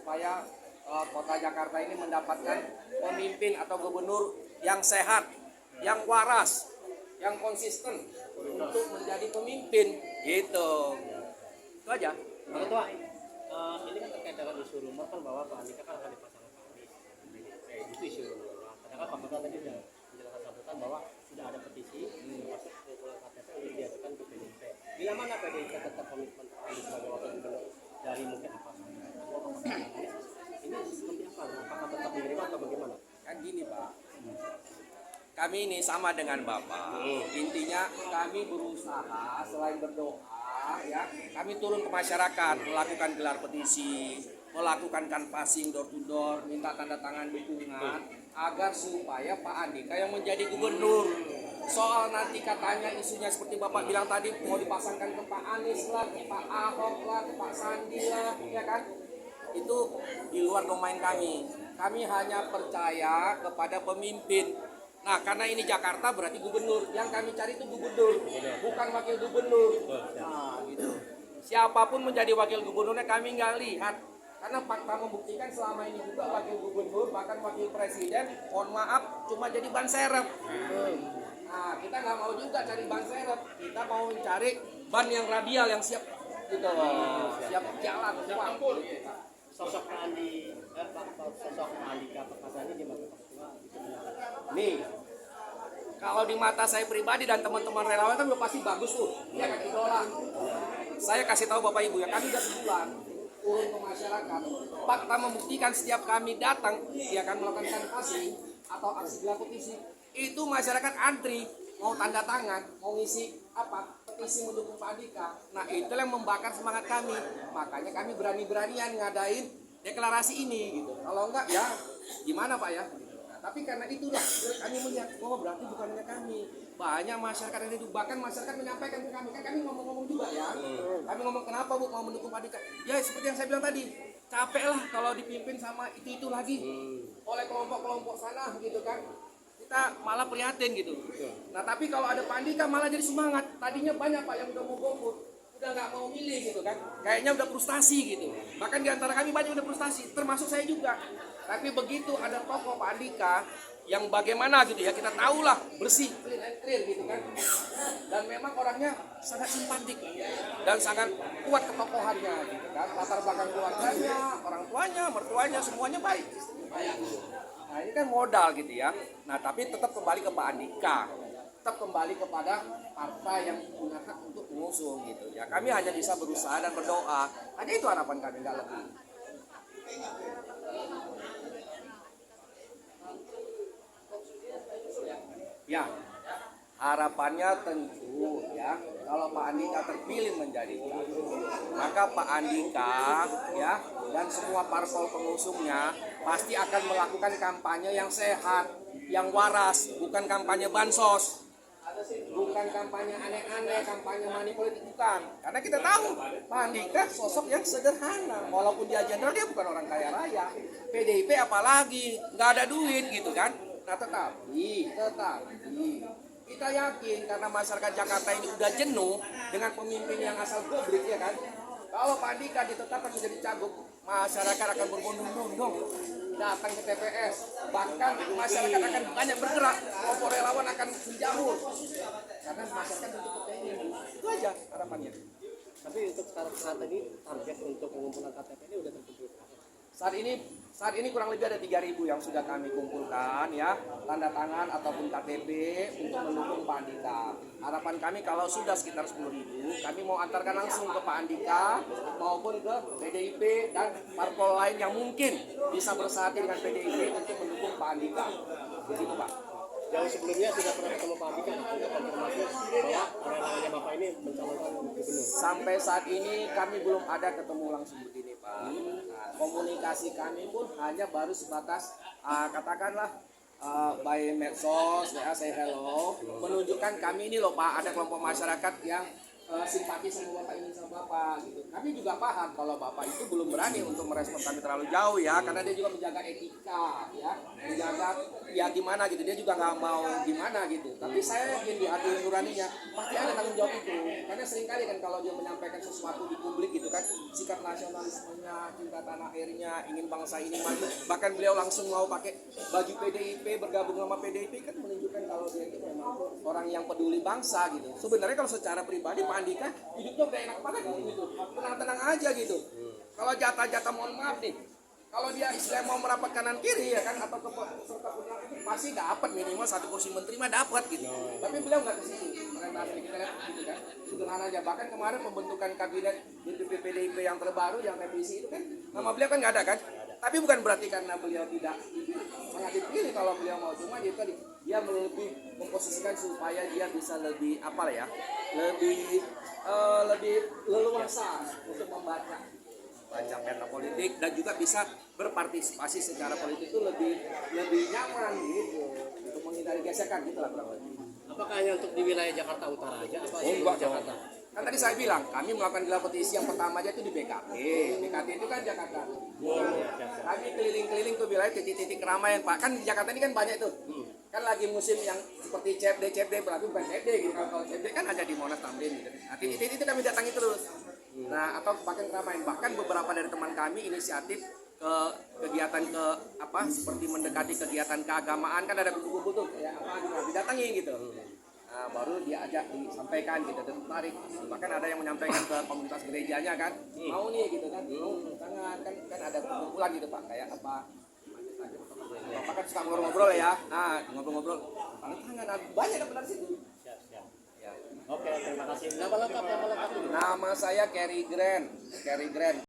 supaya kota Jakarta ini mendapatkan pemimpin atau gubernur yang sehat, yang waras, yang konsisten untuk menjadi pemimpin gitu. Itu aja. Pak Ketua, ini kan terkait dengan isu rumor kan bahwa Pak Andika kan akan dipasangkan Pak Anies. Itu isu rumor. Padahal Pak Ketua tadi sudah menjelaskan sambutan bahwa sudah ada petisi termasuk pengumpulan KTP untuk diajukan ke PDIP. Bila mana PDIP tetap komitmen Pak Anies sebagai wakil gubernur dari mungkin apa saja? Ini seperti apa? Apakah tetap menerima atau bagaimana? Kan gini Pak, kami ini sama dengan Bapak. Intinya kami berusaha selain berdoa ya, kami turun ke masyarakat melakukan gelar petisi, melakukan canvassing door to door, minta tanda tangan dukungan agar supaya Pak Andika yang menjadi gubernur. Soal nanti katanya isunya seperti Bapak bilang tadi mau dipasangkan ke Pak Anies lah, ke Pak Ahok lah, ke Pak Sandi lah, ya kan? Itu di luar domain kami. Kami hanya percaya kepada pemimpin. Nah, karena ini Jakarta berarti gubernur. Yang kami cari itu gubernur, bukan wakil gubernur. Nah, gitu. Siapapun menjadi wakil gubernurnya kami nggak lihat. Karena fakta membuktikan selama ini juga wakil gubernur, bahkan wakil presiden, mohon maaf, cuma jadi ban serep. Nah, kita nggak mau juga cari ban serep. Kita mau mencari ban yang radial, yang siap gitu loh. Siap jalan, siap Sosok Pak Andika Perkasa ini di mata Pak Ketua itu benar. nih, kalau di mata saya pribadi dan teman-teman relawan kan udah pasti bagus tuh, ya kan idola. Saya kasih tahu Bapak Ibu ya, kami udah sebulan turun ke masyarakat. Fakta membuktikan setiap kami datang, ya kan melakukan canvassing atau aksi gelar petisi, itu masyarakat antri mau tanda tangan, mau ngisi apa petisi mendukung Pak Andika. Nah itu yang membakar semangat kami. Makanya kami berani-beranian ngadain deklarasi ini gitu. Kalau enggak ya gimana Pak ya? Nah, tapi karena itulah kami melihat, oh berarti bukan hanya kami, banyak masyarakat yang itu, bahkan masyarakat menyampaikan ke kami, kan kami ngomong-ngomong juga ya. Kami ngomong kenapa Bu mau mendukung Pak Andika? Ya seperti yang saya bilang tadi, capek lah kalau dipimpin sama itu lagi oleh kelompok-kelompok sana gitu kan. Kita malah prihatin gitu. Nah tapi kalau ada Pak Andika malah jadi semangat. Tadinya banyak Pak yang udah mau golput, udah nggak mau milih gitu kan. Kayaknya udah frustasi gitu. Bahkan diantara kami banyak udah frustasi, termasuk saya juga. Tapi begitu ada tokoh Pak Andika yang bagaimana gitu ya, kita tahulah bersih, clean and clear gitu kan. Dan memang orangnya sangat simpatik dan sangat kuat ketokohannya gitu kan. Latar belakang keluarganya, orang tuanya, mertuanya semuanya baik. Nah ini kan modal gitu ya. Nah tapi tetap kembali ke Pak Andika, tetap kembali kepada partai yang punya hak untuk mengusung gitu ya. Kami hanya bisa berusaha dan berdoa. Hanya itu harapan kami, nggak lebih. Ya, harapannya tentu ya kalau Pak Andika terpilih menjadi cagup, maka Pak Andika ya dan semua parpol pengusungnya pasti akan melakukan kampanye yang sehat, yang waras, bukan kampanye bansos, bukan kampanye aneh-aneh, kampanye money politik, bukan. Karena kita tahu Pak Andika sosok yang sederhana, walaupun dia jenderal dia bukan orang kaya raya. PDIP apalagi nggak ada duit gitu kan. Nah tetapi kita yakin karena masyarakat Jakarta ini udah jenuh dengan pemimpin yang asal gobrik ya kan. Kalau Pak Andika ditetapkan menjadi cagup, masyarakat akan berbondong-bondong datang ke TPS. Bahkan masyarakat akan banyak bergerak, kelompok relawan akan menjamur. Karena masyarakat untuk kepengen. Itu aja harapannya. Tapi untuk saat ini target untuk pengumpulan KTP ini udah terkumpul. Saat ini kurang lebih ada 3.000 yang sudah kami kumpulkan ya, tanda tangan ataupun KTP untuk mendukung Pak Andika. Harapan kami kalau sudah sekitar 10.000, kami mau antarkan langsung ke Pak Andika maupun ke PDIP dan parpol lain yang mungkin bisa bersatu dengan PDIP untuk mendukung Pak Andika. Begitu Pak. Jauh sebelumnya sudah pernah ketemu Pak Andika untuk konfirmasi bahwa relawannya Bapak ini mencalonkan gubernur. Sampai saat ini kami belum ada ketemu langsung begini Pak. Nah, komunikasi kami pun hanya baru sebatas katakanlah by medsos ya, say hello, menunjukkan kami ini loh Pak, ada kelompok masyarakat yang simpati sama Bapak ini sama Bapak gitu. Kami juga paham kalau Bapak itu belum berani untuk merespon kami terlalu jauh ya, karena dia juga menjaga etika ya, menjaga ya gimana gitu, dia juga nggak mau gimana gitu. Tapi saya yakin di hati nuraninya pasti ada tanggung jawab itu, karena seringkali kan kalau dia menyampaikan sesuatu di publik gitu kan, sikap nasionalismenya, cinta tanah airnya, ingin bangsa ini maju. Bahkan beliau langsung mau pakai baju PDIP, bergabung sama PDIP, kan menunjukkan kalau dia itu memang orang yang peduli bangsa gitu. Sebenarnya kalau secara pribadi Pak Andika hidupnya udah enak banget gitu, tenang-tenang aja gitu. Kalau jatah-jatah, mohon maaf nih, kalau dia Islam mau merapat kanan kiri ya kan, atau ke serta punya itu pasti dapat minimal 1 kursi menteri mah dapat gitu. Tapi beliau nggak ke situ. Karena kita lihat gitu kan, sederhana aja. Bahkan kemarin pembentukan kabinet DPP PDIP yang terbaru yang revisi itu kan nama beliau kan nggak ada kan. Tapi bukan berarti karena beliau tidak sangat dipilih kalau beliau mau, cuma dia tadi dia lebih memposisikan supaya dia bisa lebih apa ya, lebih leluasa untuk membaca peta politik dan juga bisa berpartisipasi secara politik itu lebih nyaman gitu untuk menghindari gesekan gitu lah kurang lebih. Apakah hanya untuk di wilayah Jakarta Utara aja? Apa Oh, di enggak Jakarta? Kan tadi saya bilang kami melakukan gelar petisi yang pertama aja itu di BKT. BKT itu kan Jakarta. Kami keliling-keliling ke wilayah titik-titik keramaian Pak. Kan di Jakarta ini kan banyak tuh. Kan lagi musim yang seperti CFD berarti bukan CFD gitu. Kalau CFD kan ada di Monas Tamrin gitu. Nah titik-titik itu kami datangi terus. Nah atau bahkan keramaian. Bahkan beberapa dari teman kami inisiatif ke kegiatan ke apa seperti mendekati kegiatan keagamaan kan ada kumpul-kumpul tuh kayak apa didatangi gitu. Nah, baru diajak disampaikan gitu dan tarik bahkan ada yang menyampaikan ke komunitas gerejanya kan mau nih gitu kan tangan kan ada kumpulan gitu Pak kayak apa Bapak kan suka ngobrol-ngobrol ya nah ngobrol-ngobrol tangan banyak yang benar situ. Siap, siap. Ya. Oke, terima kasih. Nama lengkap dulu. Nama saya Kerry Grant